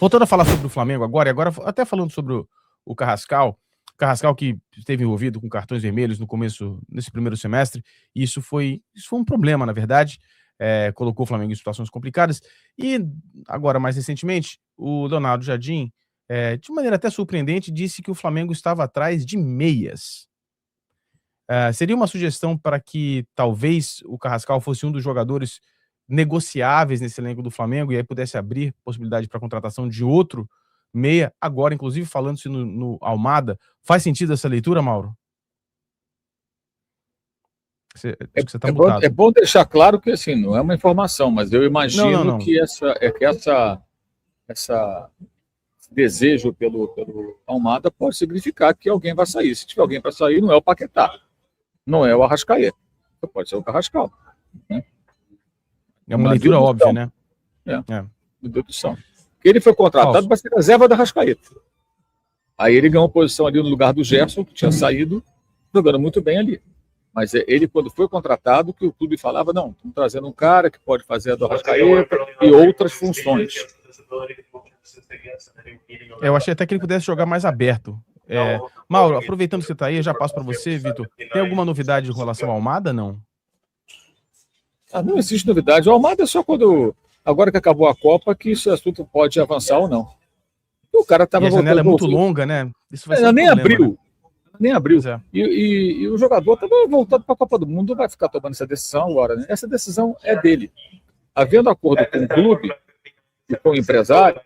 Voltando a falar sobre o Flamengo agora, e agora até falando sobre o Carrascal que esteve envolvido com cartões vermelhos no começo, nesse primeiro semestre, e isso foi um problema, na verdade, colocou o Flamengo em situações complicadas. E agora, mais recentemente, o Leonardo Jardim, de maneira até surpreendente, disse que o Flamengo estava atrás de meias. Seria uma sugestão para que talvez o Carrascal fosse um dos jogadores negociáveis nesse elenco do Flamengo e aí pudesse abrir possibilidade para a contratação de outro meia, agora, inclusive, falando-se no Almada. Faz sentido essa leitura, Mauro? Acho que você tá mutado. É bom deixar claro que, assim, não é uma informação, mas eu imagino que esse desejo pelo Almada pode significar que alguém vai sair. Se tiver alguém para sair, não é o Paquetá, não é o Arrascaeta, pode ser o Carrascal. Né? É uma leitura óbvia, né? Dedução. Que ele foi contratado para ser reserva da Arrascaeta. Aí ele ganhou posição ali no lugar do Gerson, que tinha saído, jogando muito bem ali. Mas ele, quando foi contratado, que o clube falava, não, estamos trazendo um cara que pode fazer a do Arrascaeta e outras funções. Eu achei até que ele pudesse jogar mais aberto. Mauro, aproveitando que você está aí, eu já passo para você, Vitor. Tem alguma novidade em relação ao Almada, não? Não existe novidade. O Almada é só quando, agora que acabou a Copa, que esse assunto pode avançar ou não. O cara estava voltando. A janela é muito longa, né? Isso vai ser nem abriu. Nem abriu. E o jogador estava voltando para a Copa do Mundo, vai ficar tomando essa decisão agora. Né? Essa decisão é dele. Havendo acordo com o clube e com o empresário,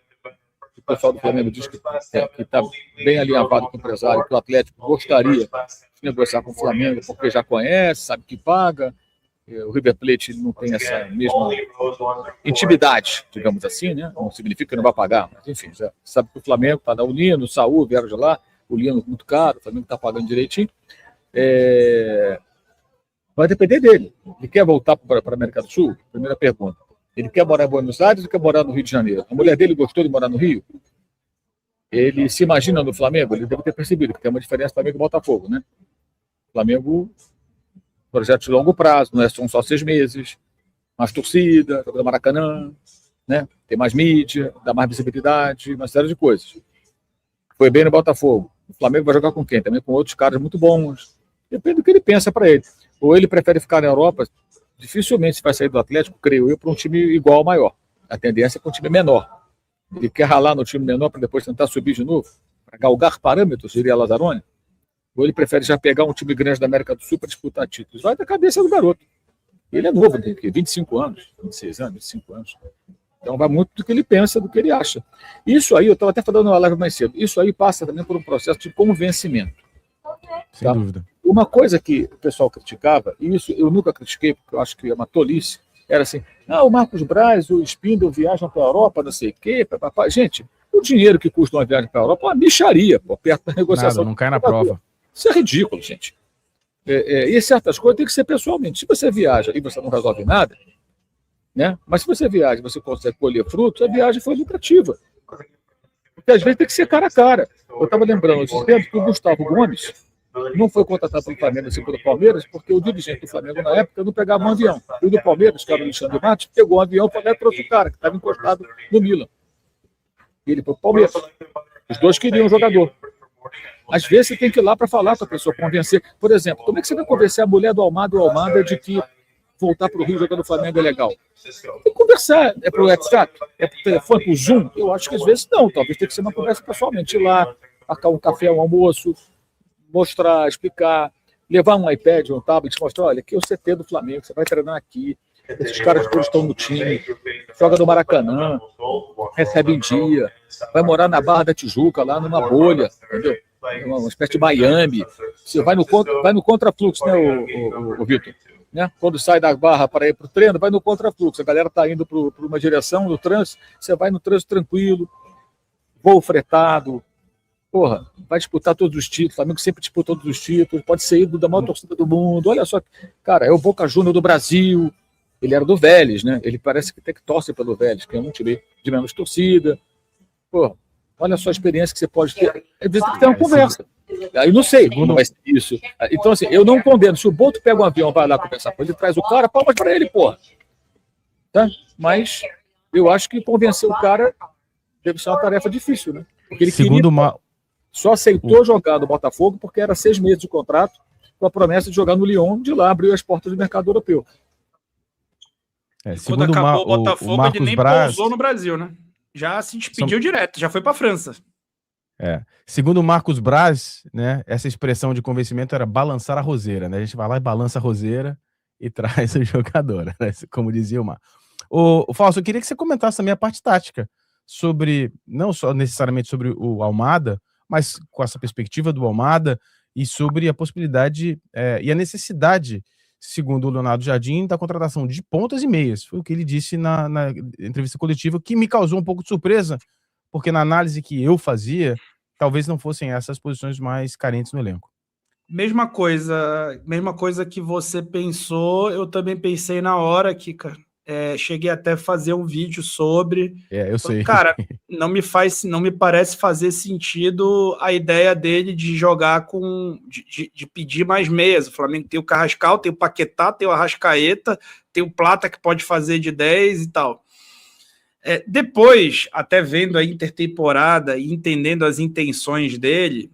o pessoal do Flamengo diz que está bem alinhavado com o empresário, que o Atlético gostaria de negociar com o Flamengo, porque já conhece, sabe que paga. O River Plate não tem essa mesma intimidade, digamos assim, né? Não significa que não vai pagar, mas enfim, já sabe que o Flamengo está o Lino, o Saúl vieram de lá, o Lino muito caro, o Flamengo está pagando direitinho. Vai depender dele. Ele quer voltar para a América do Sul? Primeira pergunta. Ele quer morar em Buenos Aires ou quer morar no Rio de Janeiro? A mulher dele gostou de morar no Rio? Ele se imagina no Flamengo? Ele deve ter percebido que tem uma diferença Flamengo e Botafogo, né? Flamengo, projeto de longo prazo, não são só 6 meses, mais torcida, jogo do Maracanã, né? Tem mais mídia, dá mais visibilidade, uma série de coisas. Foi bem no Botafogo. O Flamengo vai jogar com quem? Também com outros caras muito bons. Depende do que ele pensa para ele. Ou ele prefere ficar na Europa, dificilmente se vai sair do Atlético, creio eu, para um time igual ou maior. A tendência é para um time menor. Ele quer ralar no time menor para depois tentar subir de novo, para galgar parâmetros, diria Lazzaroni. Ou ele prefere já pegar um time grande da América do Sul para disputar títulos. Vai da cabeça do garoto. Ele é novo, tem 25 anos, 26 anos, 25 anos. Então vai muito do que ele pensa, do que ele acha. Isso aí, eu estava até falando na live mais cedo, isso aí passa também por um processo de convencimento. Sem dúvida. Uma coisa que o pessoal criticava, e isso eu nunca critiquei, porque eu acho que é uma tolice, era assim, o Marcos Braz, o Spindle viajam para a Europa, não sei o quê, papapá. Gente, o dinheiro que custa uma viagem para a Europa é uma micharia, perto da negociação. Nada, não cai na prova. Isso é ridículo, gente. E certas coisas tem que ser pessoalmente. Se você viaja e você não resolve nada, né? Mas se você viaja e você consegue colher frutos, a viagem foi lucrativa. Porque às vezes tem que ser cara a cara. Eu estava lembrando esses tempos que o Gustavo Gomes não foi contratado pelo Flamengo, assim, pelo Palmeiras, porque o dirigente do Flamengo na época não pegava um avião. E o do Palmeiras, que era o Alexandre Matos, pegou um avião para dar para outro cara que estava encostado no Milan. E ele foi para o Palmeiras. Os dois queriam um jogador. Às vezes você tem que ir lá para falar com a pessoa, convencer. Por exemplo, como é que você vai convencer a mulher do Almada de que voltar para o Rio jogando o Flamengo é legal? Tem que conversar. É para o WhatsApp? É para o telefone, para o Zoom? Eu acho que às vezes não. Talvez tenha que ser uma conversa pessoalmente. Ir lá, marcar um café, um almoço, mostrar, explicar, levar um iPad, um tablet, mostrar, olha, aqui é o CT do Flamengo, você vai treinar aqui, esses caras todos estão no time, joga no Maracanã, recebe em dia, vai morar na Barra da Tijuca, lá numa bolha, entendeu? Uma espécie de Miami. Você vai no contrafluxo, né, o Vitor? Né? Quando sai da Barra para ir para o treino, vai no contrafluxo. A galera está indo para uma direção no trânsito, você vai no trânsito tranquilo, voo fretado. Porra, vai disputar todos os títulos. O Flamengo sempre disputa todos os títulos. Pode ser ídolo da maior torcida do mundo. Olha só, cara, é o Boca Júnior do Brasil. Ele era do Vélez, né? Ele parece que tem que torcer pelo Vélez, que é um time de menos torcida. Porra, olha só a experiência que você pode ter. Às vezes tem que ter uma conversa. Aí não sei como vai ser isso. Então, assim, eu não condeno. Se o Boto pega um avião, vai lá conversar com ele, traz o cara, palmas para ele, porra. Tá? Mas eu acho que convencer o cara deve ser uma tarefa difícil, né? Porque ele Segundo só aceitou jogar no Botafogo porque era 6 meses de contrato, com a promessa de jogar no Lyon, de lá abriu as portas do mercado europeu. Quando acabou o Botafogo, ele nem pousou no Brasil, né? Já se despediu direto, já foi para a França. Segundo o Marcos Braz, né, essa expressão de convencimento era balançar a roseira, né? A gente vai lá e balança a roseira e traz o jogador, né? Como dizia o Mar. O Fausto, eu queria que você comentasse também a parte tática sobre, não só necessariamente sobre o Almada, mas com essa perspectiva do Almada e sobre a possibilidade e a necessidade, segundo o Leonardo Jardim, da contratação de pontas e meias. Foi o que ele disse na entrevista coletiva, que me causou um pouco de surpresa, porque na análise que eu fazia, talvez não fossem essas posições mais carentes no elenco. Mesma coisa que você pensou, eu também pensei na hora, Kika. Cheguei até a fazer um vídeo sobre. Eu sei. Cara, não me parece fazer sentido a ideia dele de jogar de pedir mais meias. O Flamengo tem o Carrascal, tem o Paquetá, tem o Arrascaeta, tem o Plata que pode fazer de 10 e tal. Depois, até vendo a intertemporada e entendendo as intenções dele,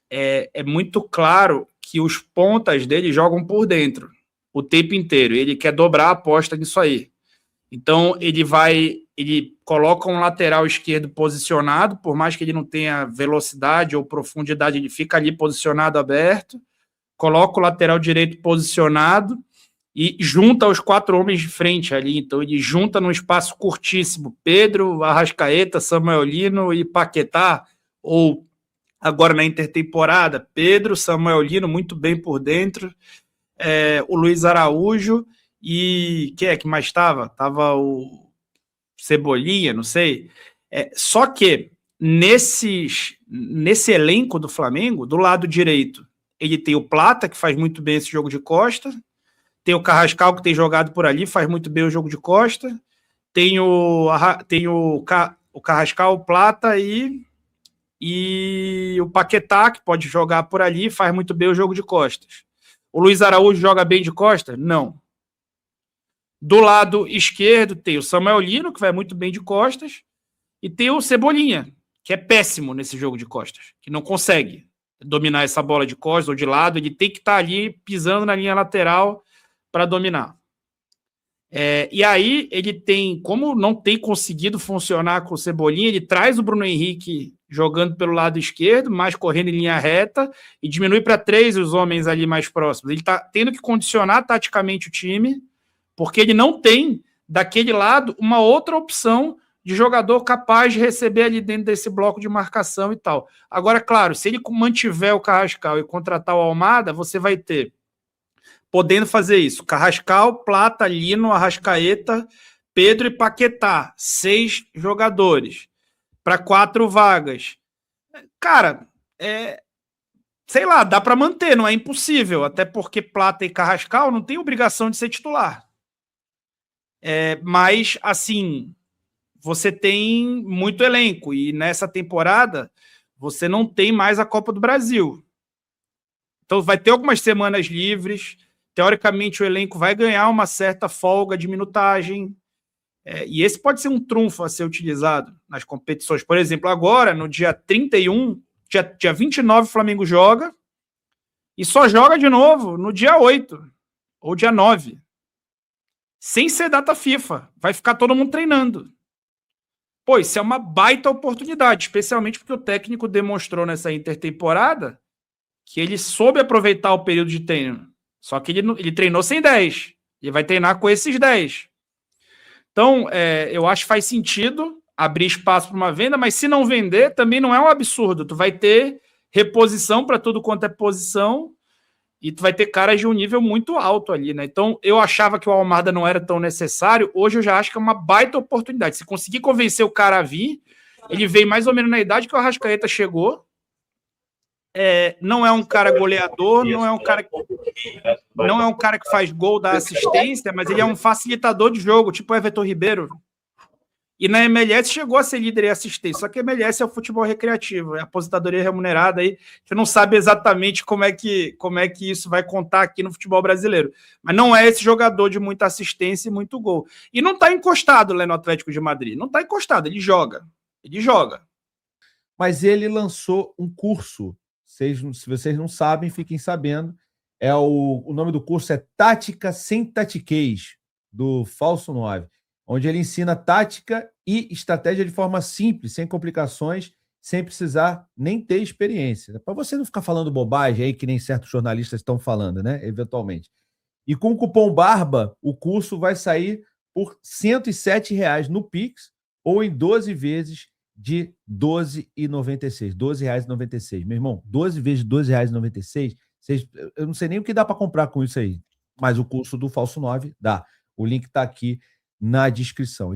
é muito claro que os pontas dele jogam por dentro o tempo inteiro. Ele quer dobrar a aposta nisso aí. Então, ele coloca um lateral esquerdo posicionado, por mais que ele não tenha velocidade ou profundidade, ele fica ali posicionado aberto, coloca o lateral direito posicionado e junta os 4 homens de frente ali. Então, ele junta num espaço curtíssimo Pedro, Arrascaeta, Samuel Lino e Paquetá, ou agora na intertemporada, Pedro, Samuel Lino muito bem por dentro, o Luiz Araújo e quem é que mais estava? Tava o Cebolinha, não sei. Só que nesse elenco do Flamengo, do lado direito, ele tem o Plata, que faz muito bem esse jogo de costa, tem o Carrascal, que tem jogado por ali, faz muito bem o jogo de costa, tem o Carrascal, o Plata e o Paquetá, que pode jogar por ali, faz muito bem o jogo de costas. O Luiz Araújo joga bem de costa? Não. Do lado esquerdo tem o Samuel Lino, que vai muito bem de costas, e tem o Cebolinha, que é péssimo nesse jogo de costas, que não consegue dominar essa bola de costas ou de lado, ele tem que estar ali pisando na linha lateral para dominar. E aí ele tem, como não tem conseguido funcionar com o Cebolinha, ele traz o Bruno Henrique jogando pelo lado esquerdo, mais correndo em linha reta, e diminui para 3 os homens ali mais próximos. Ele está tendo que condicionar taticamente o time, porque ele não tem, daquele lado, uma outra opção de jogador capaz de receber ali dentro desse bloco de marcação e tal. Agora, claro, se ele mantiver o Carrascal e contratar o Almada, você vai ter, podendo fazer isso, Carrascal, Plata, Lino, Arrascaeta, Pedro e Paquetá, 6 jogadores, para 4 vagas. Cara, sei lá, dá para manter, não é impossível, até porque Plata e Carrascal não tem obrigação de ser titular. Mas, assim, você tem muito elenco, e nessa temporada você não tem mais a Copa do Brasil. Então vai ter algumas semanas livres, teoricamente o elenco vai ganhar uma certa folga de minutagem, e esse pode ser um trunfo a ser utilizado nas competições. Por exemplo, agora, no dia 31, dia 29, o Flamengo joga, e só joga de novo no dia 8, ou dia 9. Sem ser data FIFA. Vai ficar todo mundo treinando. Pô, isso é uma baita oportunidade, especialmente porque o técnico demonstrou nessa intertemporada que ele soube aproveitar o período de treino. Só que ele treinou sem 10. Ele vai treinar com esses 10. Então, eu acho que faz sentido abrir espaço para uma venda, mas se não vender, também não é um absurdo. Tu vai ter reposição para tudo quanto é posição e tu vai ter caras de um nível muito alto ali, né? Então, eu achava que o Almada não era tão necessário, hoje eu já acho que é uma baita oportunidade. Se conseguir convencer o cara a vir, ele veio mais ou menos na idade que o Arrascaeta chegou, não é um cara goleador, não é um cara que faz gol, dá assistência, mas ele é um facilitador de jogo, tipo o Everton Ribeiro. E na MLS chegou a ser líder em assistência, só que a MLS é o futebol recreativo, é a aposentadoria remunerada aí, que não sabe exatamente como é que isso vai contar aqui no futebol brasileiro. Mas não é esse jogador de muita assistência e muito gol. E não está encostado lá no Atlético de Madrid, não está encostado, ele joga. Ele joga. Mas ele lançou um curso. Se vocês não sabem, fiquem sabendo. O nome do curso é Tática Sem Tatiquez, do Falso 9, onde ele ensina tática e estratégia de forma simples, sem complicações, sem precisar nem ter experiência. Para você não ficar falando bobagem aí, que nem certos jornalistas estão falando, né? Eventualmente. E com o cupom BARBA, o curso vai sair por R$ 107 no Pix ou em 12 vezes de R$ 12,96. R$ 12,96. Meu irmão, 12 vezes de R$ 12,96, eu não sei nem o que dá para comprar com isso aí. Mas o curso do Falso 9 dá. O link está aqui na descrição.